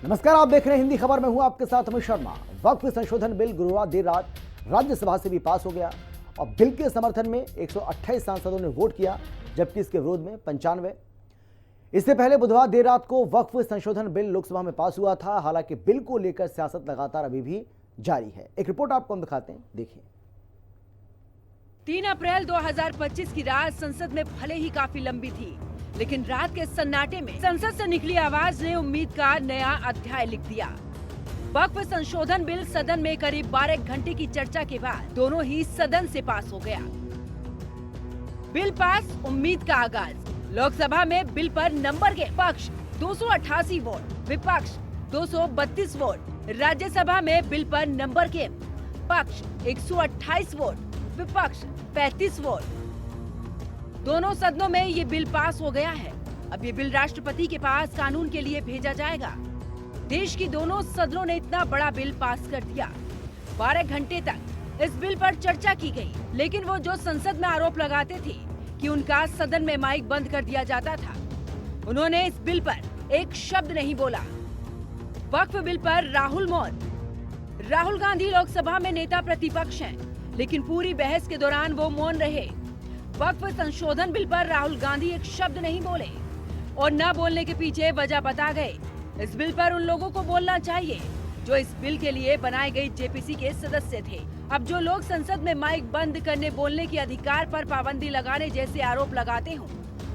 नमस्कार, आप देख रहे हैं हिंदी खबर में हूं आपके साथ अमित शर्मा। वक्फ संशोधन बिल गुरुवार देर रात राज्यसभा से भी पास हो गया और बिल के समर्थन में 128 सांसदों ने वोट किया, जबकि इसके विरोध में 95। इससे पहले बुधवार देर रात को वक्फ संशोधन बिल लोकसभा में पास हुआ था। हालांकि बिल को लेकर सियासत लगातार अभी भी जारी है। एक रिपोर्ट आपको हम दिखाते हैं, देखिए। 3 अप्रैल 2025 की रात संसद में भले ही काफी लंबी थी, लेकिन रात के सन्नाटे में संसद से निकली आवाज ने उम्मीद का नया अध्याय लिख दिया। वक्फ संशोधन बिल सदन में करीब 12 घंटे की चर्चा के बाद दोनों ही सदन से पास हो गया। बिल पास, उम्मीद का आगाज। लोकसभा में बिल पर नंबर के पक्ष 288 वोट, विपक्ष 232 वोट। राज्यसभा में बिल पर नंबर के पक्ष 128 वोट, विपक्ष 35 वोट। दोनों सदनों में ये बिल पास हो गया है। अब ये बिल राष्ट्रपति के पास कानून के लिए भेजा जाएगा। देश की दोनों सदनों ने इतना बड़ा बिल पास कर दिया। 12 घंटे तक इस बिल पर चर्चा की गई, लेकिन वो जो संसद में आरोप लगाते थे कि उनका सदन में माइक बंद कर दिया जाता था, उन्होंने इस बिल पर एक शब्द नहीं बोला। वक्फ बिल पर राहुल मौन। राहुल गांधी लोकसभा में नेता प्रतिपक्ष हैं, लेकिन पूरी बहस के दौरान वो मौन रहे। वक्फ संशोधन बिल पर राहुल गांधी एक शब्द नहीं बोले और न बोलने के पीछे वजह बता गए। इस बिल पर उन लोगों को बोलना चाहिए जो इस बिल के लिए बनाई गई जेपीसी के सदस्य थे। अब जो लोग संसद में माइक बंद करने, बोलने के अधिकार पर पाबंदी लगाने जैसे आरोप लगाते हों,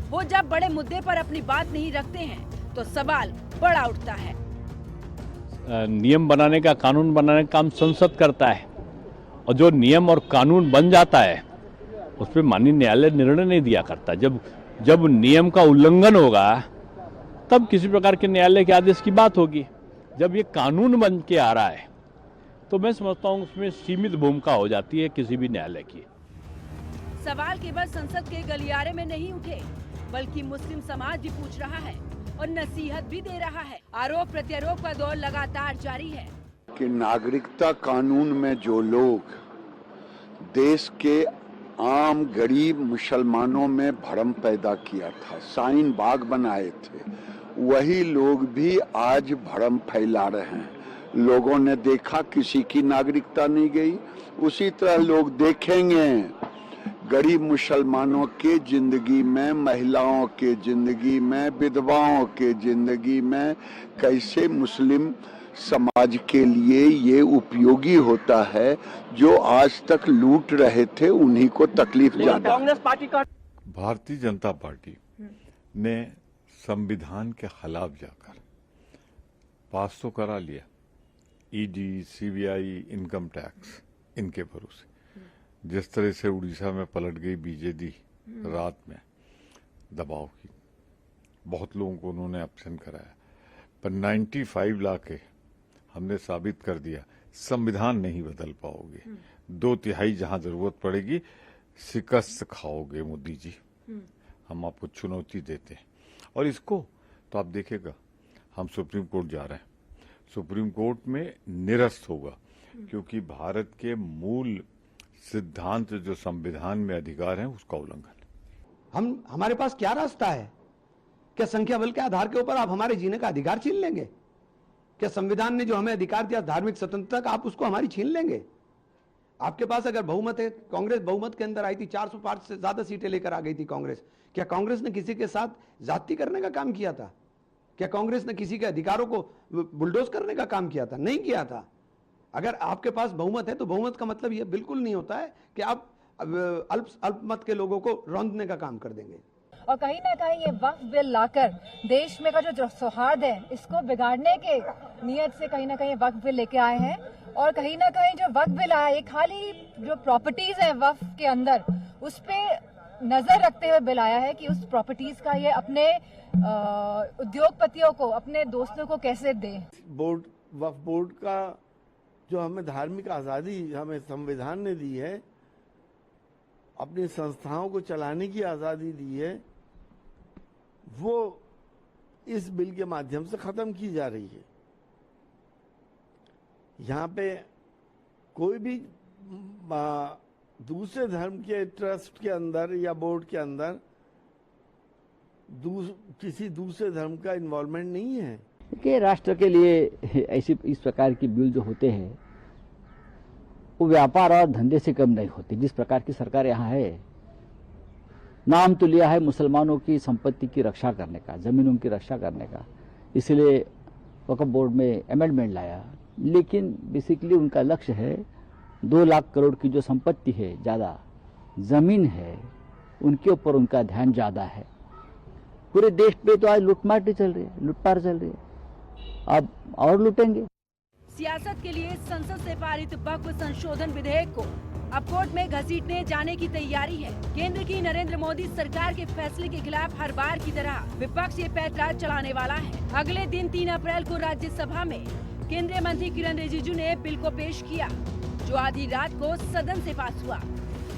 वो जब बड़े मुद्दे पर अपनी बात नहीं रखते हैं तो सवाल बड़ा उठता है। नियम बनाने का, कानून बनाने का काम संसद करता है और जो नियम और कानून बन जाता है उस पर माननीय न्यायालय निर्णय नहीं दिया करता। जब नियम का उल्लंघन होगा तब किसी प्रकार के न्यायालय के आदेश की बात होगी। जब ये कानून बन के आ रहा है तो मैं समझता हूँ उसमें सीमित भूमिका हो जाती है किसी भी न्यायालय की। सवाल केवल संसद के गलियारे में नहीं उठे, बल्कि मुस्लिम समाज भी पूछ रहा है और नसीहत भी दे रहा है। आरोप प्रत्यारोप का दौर लगातार जारी है कि नागरिकता कानून में जो लोग देश के आम गरीब मुसलमानों में भ्रम पैदा किया था, शाहीन बाग बनाए थे, वही लोग भी आज भ्रम फैला रहे हैं। लोगों ने देखा किसी की नागरिकता नहीं गई, उसी तरह लोग देखेंगे गरीब मुसलमानों के जिंदगी में, महिलाओं के जिंदगी में, विधवाओं के जिंदगी में कैसे मुस्लिम समाज के लिए ये उपयोगी होता है। जो आज तक लूट रहे थे उन्हीं को तकलीफ ज्यादा। कांग्रेस पार्टी का भारतीय जनता पार्टी ने संविधान के खिलाफ जाकर पास तो करा लिया। ईडी, सीबीआई, इनकम टैक्स, इनके भरोसे जिस तरह से उड़ीसा में पलट गई बीजेडी रात में दबाव की, बहुत लोगों को उन्होंने अपसेंट कराया, पर 95 ला के हमने साबित कर दिया संविधान नहीं बदल पाओगे। 2/3 जहां जरूरत पड़ेगी शिकस्त खाओगे मोदी जी। हम आपको चुनौती देते हैं और इसको तो आप देखिएगा, हम सुप्रीम कोर्ट जा रहे हैं, सुप्रीम कोर्ट में निरस्त होगा, क्योंकि भारत के मूल सिद्धांत जो संविधान में अधिकार है उसका उल्लंघन। हमारे पास क्या रास्ता है? क्या संख्या बल के आधार के ऊपर आप हमारे जीने का अधिकार छीन लेंगे? क्या संविधान ने जो हमें अधिकार दिया धार्मिक स्वतंत्रता का, आप उसको हमारी छीन लेंगे? आपके पास अगर बहुमत है, कांग्रेस बहुमत के अंदर आई थी, 405 से ज्यादा सीटें लेकर आ गई थी कांग्रेस। क्या कांग्रेस ने किसी के साथ जाति करने का काम किया था? क्या कांग्रेस ने किसी के अधिकारों को बुलडोज करने का काम किया था? नहीं किया था। अगर आपके पास बहुमत है तो बहुमत का मतलब यह बिल्कुल नहीं होता है कि आप अल्पमत के लोगों को रौंदने का काम कर देंगे। और कहीं ना कहीं ये वक्फ बिल लाकर देश में का जो सौहार्द है इसको बिगाड़ने के नियत से कहीं ना कहीं वक्फ बिल लेके आए हैं। और कहीं ना कहीं जो वक्फ बिल आया, ये खाली जो प्रॉपर्टीज है वक्फ के अंदर उस पे नजर रखते हुए बिल आया है कि उस प्रॉपर्टीज का ये अपने उद्योगपतियों को, अपने दोस्तों को कैसे दे। वक्फ बोर्ड का जो हमें धार्मिक आजादी हमें संविधान ने दी है, अपनी संस्थाओं को चलाने की आजादी दी है, वो इस बिल के माध्यम से खत्म की जा रही है। यहाँ पे कोई भी दूसरे धर्म के ट्रस्ट के अंदर या बोर्ड के अंदर किसी दूसरे धर्म का इन्वॉल्वमेंट नहीं है। कि राष्ट्र के लिए ऐसी इस प्रकार की बिल जो होते हैं वो व्यापार और धंधे से कम नहीं होते। जिस प्रकार की सरकार यहाँ है, नाम तो लिया है मुसलमानों की संपत्ति की रक्षा करने का, जमीनों की रक्षा करने का, इसलिए वक्फ बोर्ड में अमेंडमेंट लाया, लेकिन बेसिकली उनका लक्ष्य है 2 लाख करोड़ की जो संपत्ति है, ज़्यादा जमीन है, उनके ऊपर उनका ध्यान ज़्यादा है। पूरे देश पे तो आज लूटमार चल रही है, लूटपाट चल रही है, अब और लूटेंगे। सियासत के लिए संसद से पारित वक्फ संशोधन विधेयक को अब कोर्ट में घसीटने जाने की तैयारी है। केंद्र की नरेंद्र मोदी सरकार के फैसले के खिलाफ हर बार की तरह विपक्ष ये पैंतरा चलाने वाला है। अगले दिन 3 अप्रैल को राज्यसभा में केंद्रीय मंत्री किरण रिजिजू ने बिल को पेश किया, जो आधी रात को सदन से पास हुआ।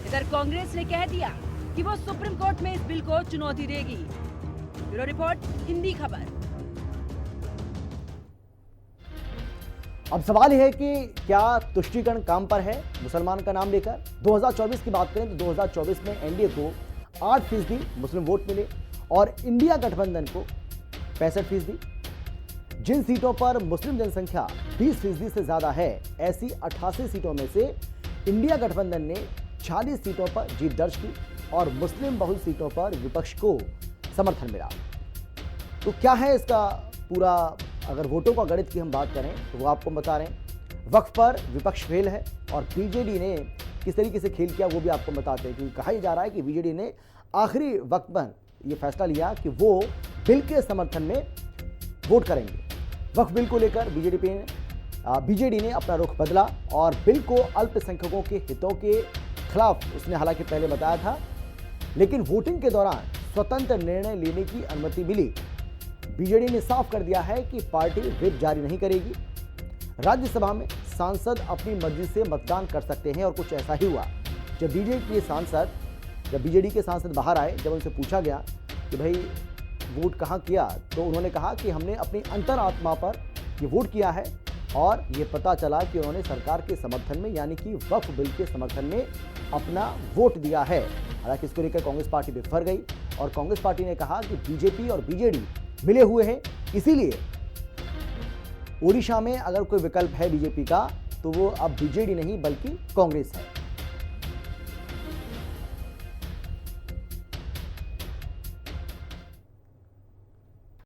इधर कांग्रेस ने कह दिया कि वो सुप्रीम कोर्ट में इस बिल को चुनौती देगी। ब्यूरो रिपोर्ट, हिंदी खबर। अब सवाल यह है कि क्या तुष्टीकरण काम पर है मुसलमान का नाम लेकर। 2024 की बात करें तो 2024 में एनडीए को 8% मुस्लिम वोट मिले और इंडिया गठबंधन को 65%। जिन सीटों पर मुस्लिम जनसंख्या 20% से ज्यादा है, ऐसी 88 सीटों में से इंडिया गठबंधन ने 40 सीटों पर जीत दर्ज की और मुस्लिम बहुल सीटों पर विपक्ष को समर्थन मिला। तो क्या है इसका पूरा, अगर वोटों का गणित की हम बात करें तो वो आपको बता रहे हैं। वक्फ पर विपक्ष फेल है और बीजेडी ने किस तरीके से खेल किया वो भी आपको बताते हैं, क्योंकि कहा जा रहा है कि बीजेडी ने आखिरी वक्त पर ये फैसला लिया कि वो बिल के समर्थन में वोट करेंगे। वक्फ बिल को लेकर बीजेडी ने अपना रुख बदला और बिल को अल्पसंख्यकों के हितों के खिलाफ उसने हालांकि पहले बताया था, लेकिन वोटिंग के दौरान स्वतंत्र निर्णय लेने की अनुमति मिली। बीजेडी ने साफ कर दिया है कि पार्टी व्हिप जारी नहीं करेगी। राज्यसभा में सांसद अपनी मर्जी से मतदान कर सकते हैं और कुछ ऐसा ही हुआ। जब बीजेडी के सांसद बाहर आए, जब उनसे पूछा गया कि भाई वोट कहाँ किया, तो उन्होंने कहा कि हमने अपनी अंतरात्मा पर ये वोट किया है और ये पता चला कि उन्होंने सरकार के समर्थन में यानी कि वक्फ बिल के समर्थन में अपना वोट दिया है। हालांकि इसको लेकर कांग्रेस पार्टी बिफर गई और कांग्रेस पार्टी ने कहा कि बीजेपी और बीजेडी मिले हुए हैं, इसीलिए ओडिशा में अगर कोई विकल्प है बीजेपी का तो वो अब बीजेडी नहीं बल्कि कांग्रेस है।